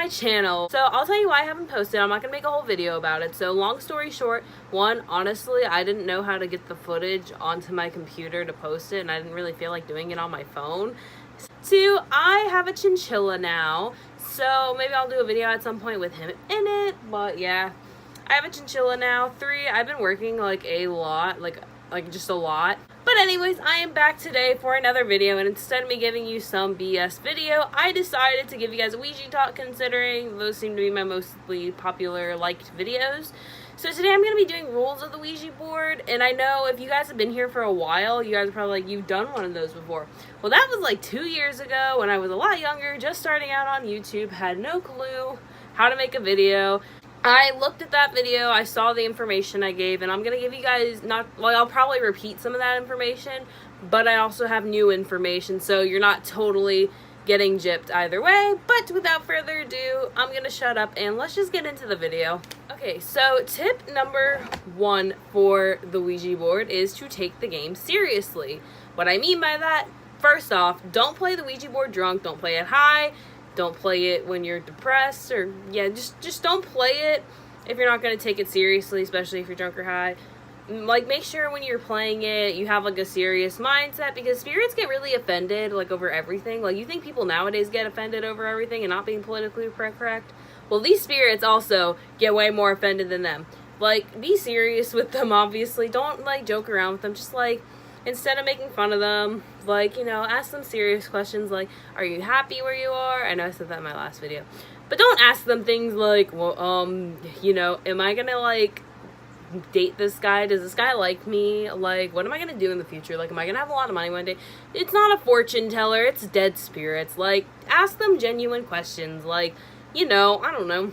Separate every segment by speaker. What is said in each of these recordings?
Speaker 1: my channel. So I'll tell you why I haven't posted. I'm not gonna make a whole video about it. So long story short, one, honestly, I didn't know how to get the footage onto my computer to post it, and I didn't really feel like doing it on my phone. Two, I have a chinchilla now, so maybe I'll do a video at some point with him in it, but yeah, I have a chinchilla now. Three, I've been working like a lot, like just a lot. But anyways, I am back today for another video, and instead of me giving you some BS video, I decided to give you guys a Ouija talk, considering those seem to be my mostly popular liked videos. So today I'm going to be doing rules of the Ouija board, and I know if you guys have been here for a while, you guys are probably like, you've done one of those before. Well, that was like 2 years ago when I was a lot younger, just starting out on YouTube, had no clue how to make a video. I looked at that video, I saw the information I gave, and I'm going to give you guys I'll probably repeat some of that information, but I also have new information, so you're not totally getting gypped either way. But without further ado, I'm going to shut up and let's just get into the video. Okay, so tip number 1 for the Ouija board is to take the game seriously. What I mean by that, first off, don't play the Ouija board drunk, don't play it high. Don't play it when you're depressed, or yeah, just don't play it if you're not going to take it seriously, especially if you're drunk or high. Like, make sure when you're playing it, you have like a serious mindset, because spirits get really offended like over everything. Like, you think people nowadays get offended over everything and not being politically correct? Well, these spirits also get way more offended than them. Like, be serious with them, obviously. Don't like joke around with them. Just like, instead of making fun of them, like, you know, ask them serious questions like, are you happy where you are? I know I said that in my last video. But don't ask them things like, well, you know, am I gonna, like, date this guy? Does this guy like me? Like, what am I gonna do in the future? Like, am I gonna have a lot of money one day? It's not a fortune teller, it's dead spirits. Like, ask them genuine questions. Like, you know, I don't know.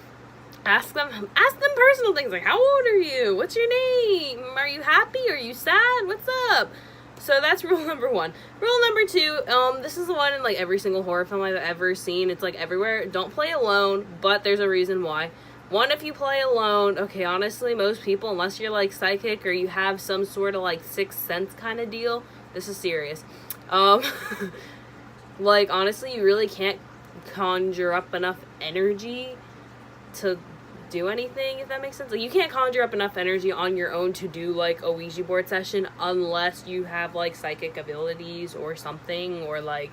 Speaker 1: Ask them personal things like, how old are you? What's your name? Are you happy? Are you sad? What's up? So that's rule number 1. Rule number 2, this is the one in like every single horror film I've ever seen. It's like everywhere. Don't play alone, but there's a reason why. 1, if you play alone, okay, honestly, most people, unless you're like psychic or you have some sort of like sixth sense kind of deal, this is serious. Like, honestly, you really can't conjure up enough energy to do anything, if that makes sense. Like, you can't conjure up enough energy on your own to do like a Ouija board session unless you have like psychic abilities or something, or like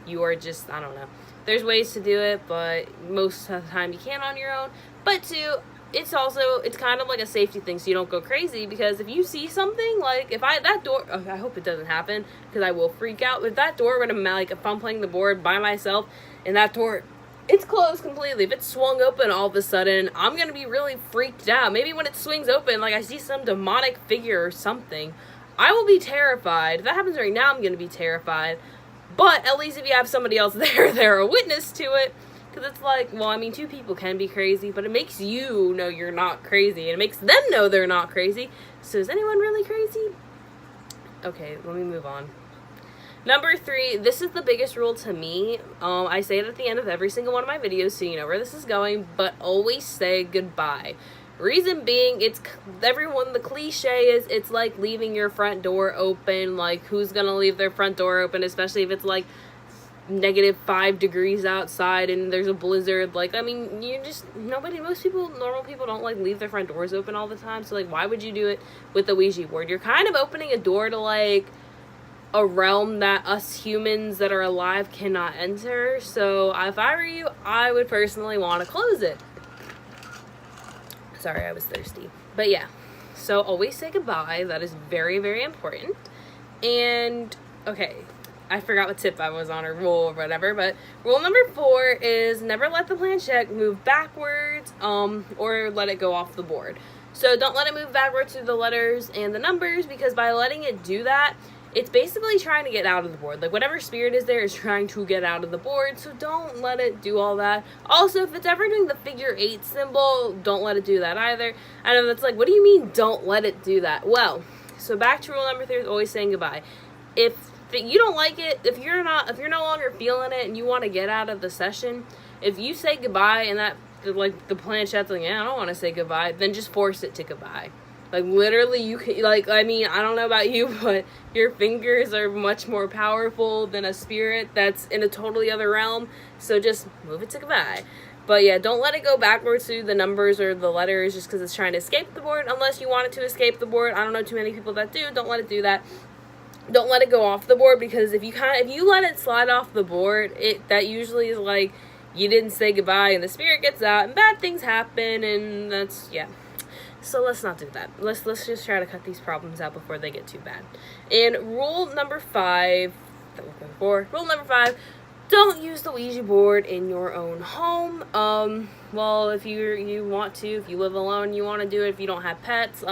Speaker 1: you are just, I don't know. There's ways to do it, but most of the time you can't on your own. But 2, it's kind of like a safety thing, so you don't go crazy, because if you see something, like if that door, okay, I hope it doesn't happen, because I will freak out. If that door were to, like, if I'm playing the board by myself and that door, it's closed completely. If it's swung open all of a sudden, I'm going to be really freaked out. Maybe when it swings open, like I see some demonic figure or something, I will be terrified. If that happens right now, I'm going to be terrified. But at least if you have somebody else there, they're a witness to it. Because it's like, well, I mean, 2 people can be crazy, but it makes you know you're not crazy. And it makes them know they're not crazy. So is anyone really crazy? Okay, let me move on. Number 3, this is the biggest rule to me. I say it at the end of every single one of my videos, so you know where this is going, but always say goodbye. Reason being, the cliche is, it's like leaving your front door open. Like, who's gonna leave their front door open, especially if it's like -5 degrees outside and there's a blizzard? Like, I mean, most people, normal people don't like leave their front doors open all the time, so like, why would you do it with the Ouija board? You're kind of opening a door to like a realm that us humans that are alive cannot enter. So if I were you, I would personally want to close it. Sorry, I was thirsty. But yeah, so always say goodbye. That is very, very important. And okay, I forgot what tip I was on, or rule or whatever, but rule number 4 is never let the planchette move backwards or let it go off the board. So don't let it move backwards through the letters and the numbers, because by letting it do that, it's basically trying to get out of the board. Like, whatever spirit is there is trying to get out of the board, so don't let it do all that. Also, if it's ever doing the figure 8 symbol, don't let it do that either. I know that's like, what do you mean don't let it do that? Well, so back to rule number 3 is always saying goodbye. If you don't like it, if you're no longer feeling it and you want to get out of the session, if you say goodbye and that, like, the planchette's like, yeah, I don't want to say goodbye, then just force it to goodbye. Like, literally, you can, like, I mean, I don't know about you, but your fingers are much more powerful than a spirit that's in a totally other realm. So just move it to goodbye. But yeah, don't let it go backwards through the numbers or the letters just because it's trying to escape the board, unless you want it to escape the board. I don't know too many people that do. Don't let it do that. Don't let it go off the board, because if you let it slide off the board, that usually is like you didn't say goodbye and the spirit gets out and bad things happen, and that's, yeah. So let's not do that. Let's just try to cut these problems out before they get too bad. And rule number 5, don't use the Ouija board in your own home. Well, if you want to, if you live alone, you want to do it. If you don't have pets,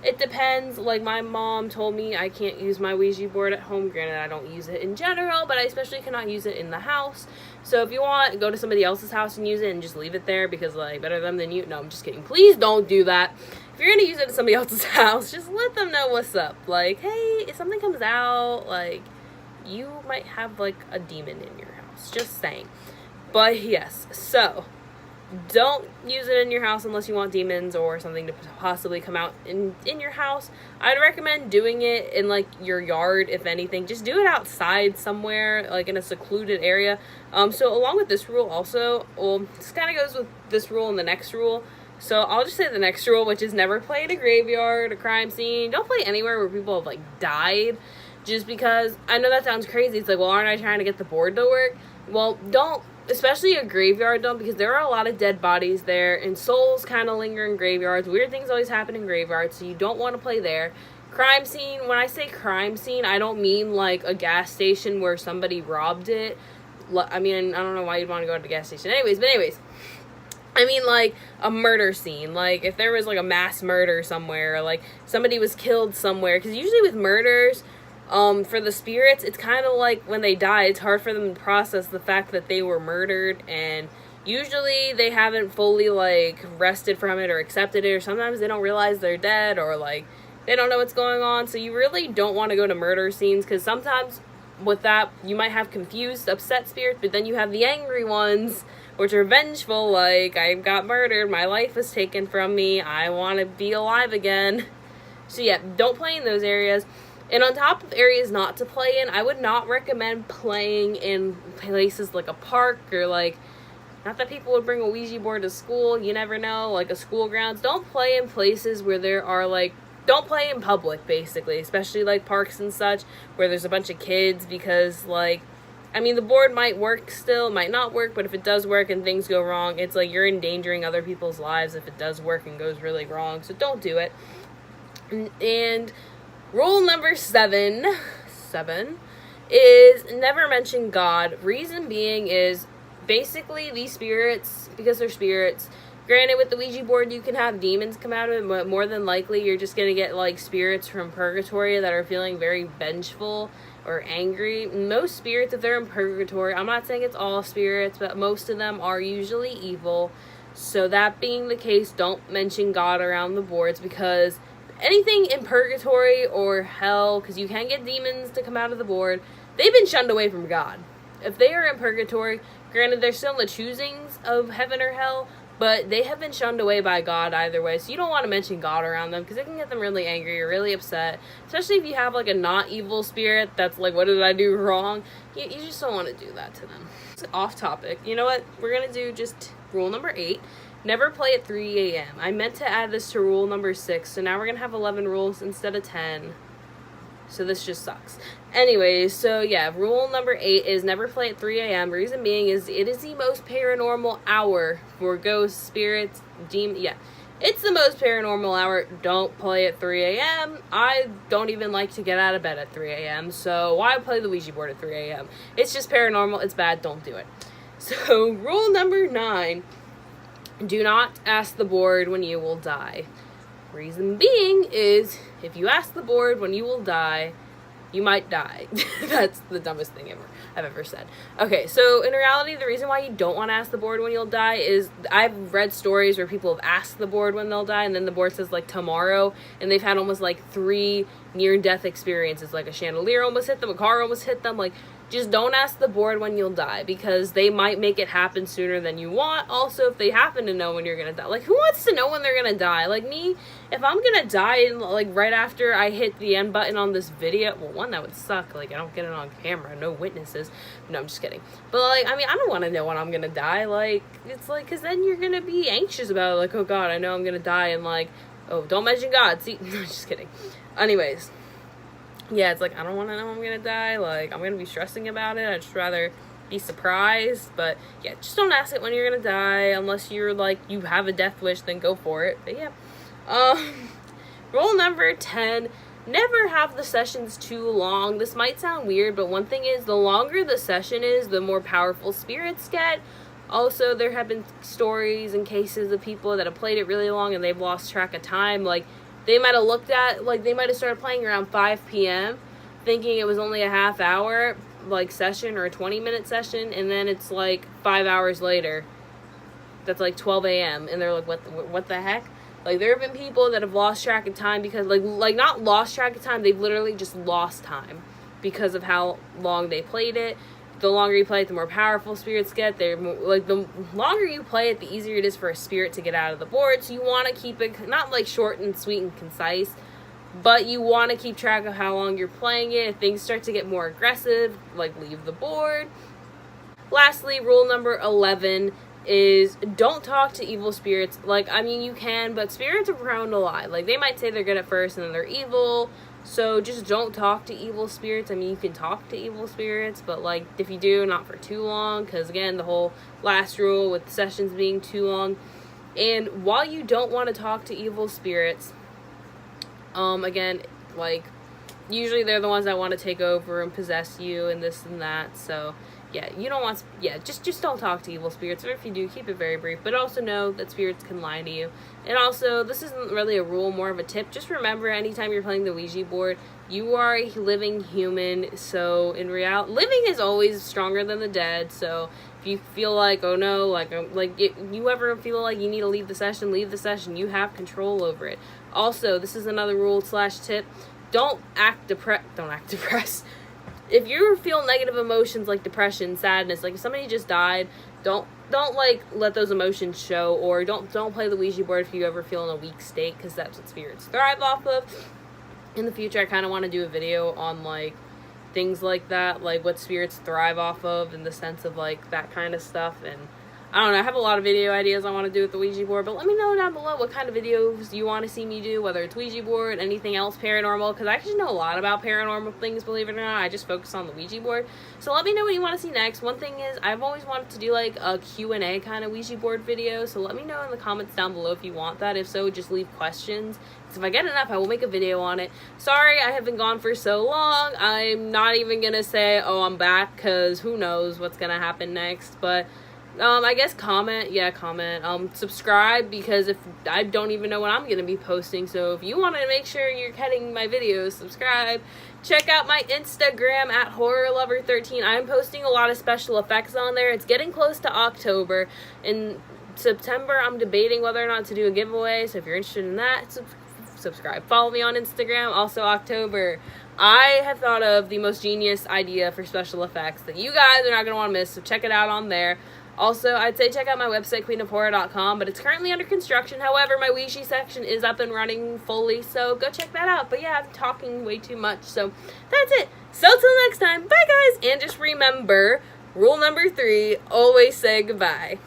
Speaker 1: it depends. Like, my mom told me I can't use my Ouija board at home. Granted, I don't use it in general, but I especially cannot use it in the house. So if you want, go to somebody else's house and use it and just leave it there, because, like, better them than you. No, I'm just kidding. Please don't do that. If you're gonna use it at somebody else's house, just let them know what's up. Like, hey, if something comes out, like, you might have, like, a demon in your house. Just saying. But yes, so don't use it in your house unless you want demons or something to possibly come out in your house. I'd recommend doing it in, like, your yard, if anything. Just do it outside somewhere, like in a secluded area. So along with this rule also, well, this kind of goes with this rule and the next rule. So I'll just say the next rule, which is never play in a graveyard, a crime scene. Don't play anywhere where people have, like, died. Just because, I know that sounds crazy. It's like, well, aren't I trying to get the board to work? Well, don't. Especially a graveyard, don't, because there are a lot of dead bodies there, and souls kind of linger in graveyards. Weird things always happen in graveyards, so you don't want to play there. Crime scene, when I say crime scene, I don't mean, like, a gas station where somebody robbed it. I mean, I don't know why you'd want to go to the gas station. Anyways, I mean, like, a murder scene. Like, if there was, like, a mass murder somewhere, or, like, somebody was killed somewhere. Because usually with murders, for the spirits, it's kind of like when they die, it's hard for them to process the fact that they were murdered, and usually they haven't fully, like, rested from it or accepted it, or sometimes they don't realize they're dead, or, like, they don't know what's going on. So you really don't want to go to murder scenes, because sometimes with that, you might have confused, upset spirits, but then you have the angry ones, which are vengeful, like, I got murdered, my life was taken from me, I want to be alive again. So yeah, don't play in those areas. And on top of areas not to play in, I would not recommend playing in places like a park, or, like, not that people would bring a Ouija board to school, you never know, like a school grounds. Don't play in places where there are, like, don't play in public, basically, especially, like, parks and such, where there's a bunch of kids, because, like, I mean, the board might work still, might not work, but if it does work and things go wrong, it's like you're endangering other people's lives if it does work and goes really wrong, so don't do it. And rule number 7 is never mention God. Reason being is, basically, these spirits, because they're spirits, granted, with the Ouija board, you can have demons come out of it, but more than likely, you're just going to get, like, spirits from purgatory that are feeling very vengeful or angry. Most spirits, if they're in purgatory, I'm not saying it's all spirits, but most of them are usually evil. So that being the case, don't mention God around the boards, because anything in purgatory or hell, because you can get demons to come out of the board, they've been shunned away from God. If they are in purgatory, granted, they're still in the choosings of heaven or hell, but they have been shunned away by God either way, so you don't want to mention God around them, because it can get them really angry or really upset, especially if you have, like, a not evil spirit that's like, what did I do wrong? You just don't want to do that to them. It's off topic. You know what? We're going to do just rule number 8. Never play at 3 a.m. I meant to add this to rule number 6, so now we're going to have 11 rules instead of 10. So this just sucks. Anyways, so yeah, rule number 8 is never play at 3 a.m. Reason being is it is the most paranormal hour for ghosts, spirits, demons. Yeah, it's the most paranormal hour. Don't play at 3 a.m. I don't even like to get out of bed at 3 a.m. So why play the Ouija board at 3 a.m.? It's just paranormal. It's bad. Don't do it. So rule number 9. Do not ask the board when you will die. Reason being is, if you ask the board when you will die, you might die. That's the dumbest thing I've ever said. Okay, so in reality, the reason why you don't want to ask the board when you'll die is, I've read stories where people have asked the board when they'll die, and then the board says, like, tomorrow, and they've had almost, like, 3 near-death experiences. Like, a chandelier almost hit them, a car almost hit them. Like, just don't ask the board when you'll die, because they might make it happen sooner than you want. Also, if they happen to know when you're gonna die, like, who wants to know when they're gonna die? Like, me, if I'm gonna die, like, right after I hit the end button on this video, well, one, that would suck, like, I don't get it on camera, no witnesses. No, I'm just kidding. But, like, I mean, I don't want to know when I'm gonna die. Like, it's like, because then you're gonna be anxious about it, like, oh god, I know I'm gonna die, and like, oh, don't mention God. See, no, just kidding. Anyways, yeah, it's like, I don't want to know I'm gonna die. Like, I'm gonna be stressing about it. I'd just rather be surprised. But yeah, just don't ask it when you're gonna die, unless you're like, you have a death wish, then go for it. But yeah, rule number 10, never have the sessions too long. This might sound weird, but one thing is, the longer the session is, the more powerful spirits get. Also, there have been stories and cases of people that have played it really long and they've lost track of time. Like, they might have looked at, like, they might have started playing around 5 p.m. thinking it was only a half hour, like, session or a 20-minute session, and then it's, like, 5 hours later. That's, like, 12 a.m., and they're like, what the heck? Like, there have been people that have lost track of time because, like, not lost track of time, they've literally just lost time because of how long they played it. The longer you play it, the more powerful spirits get. They're more, like, the longer you play it, the easier it is for a spirit to get out of the board. So you want to keep it not like short and sweet and concise, but you want to keep track of how long you're playing it. If things start to get more aggressive, like, leave the board. Lastly, rule number 11 is don't talk to evil spirits. Like, I mean, you can, but spirits are prone to lie. Like, they might say they're good at first and then they're evil. So just don't talk to evil spirits. I mean, you can talk to evil spirits, but, like, if you do, not for too long, because, again, the whole last rule with sessions being too long. And while you don't want to talk to evil spirits, again, like, usually they're the ones that want to take over and possess you and this and that, so yeah, you don't want, yeah, just don't talk to evil spirits, or if you do, keep it very brief, but also know that spirits can lie to you. And also, this isn't really a rule, more of a tip. Just remember, anytime you're playing the Ouija board, you are a living human, so in reality, living is always stronger than the dead. So if you feel like, oh no, you ever feel like you need to leave the session, leave the session. You have control over it. Also, this is another rule / tip. Don't act depressed. If you feel negative emotions like depression, sadness, like if somebody just died, don't like let those emotions show, or don't play the Ouija board if you ever feel in a weak state, because that's what spirits thrive off of. In the future, I kind of want to do a video on, like, things like that, like what spirits thrive off of, in the sense of, like, that kind of stuff. And I don't know, I have a lot of video ideas I want to do with the Ouija board, but let me know down below what kind of videos you want to see me do, whether it's Ouija board, anything else paranormal, because I actually know a lot about paranormal things, believe it or not. I just focus on the Ouija board. So let me know what you want to see next. One thing is, I've always wanted to do, like, a Q&A kind of Ouija board video, so let me know in the comments down below if you want that. If so, just leave questions, because if I get enough, I will make a video on it. Sorry I have been gone for so long. I'm not even going to say, oh, I'm back, because who knows what's going to happen next, but I guess comment, subscribe, because if I don't even know what I'm going to be posting, so if you want to make sure you're getting my videos, subscribe. Check out my Instagram at HorrorLover13. I'm posting a lot of special effects on there. It's getting close to October. In September, I'm debating whether or not to do a giveaway, so if you're interested in that, subscribe. Follow me on Instagram. Also, October, I have thought of the most genius idea for special effects that you guys are not going to want to miss, so check it out on there. Also, I'd say check out my website, queenofhorror.com, but it's currently under construction. However, my Ouija section is up and running fully, so go check that out. But yeah, I'm talking way too much, so that's it. So till next time, bye guys, and just remember, rule number 3, always say goodbye.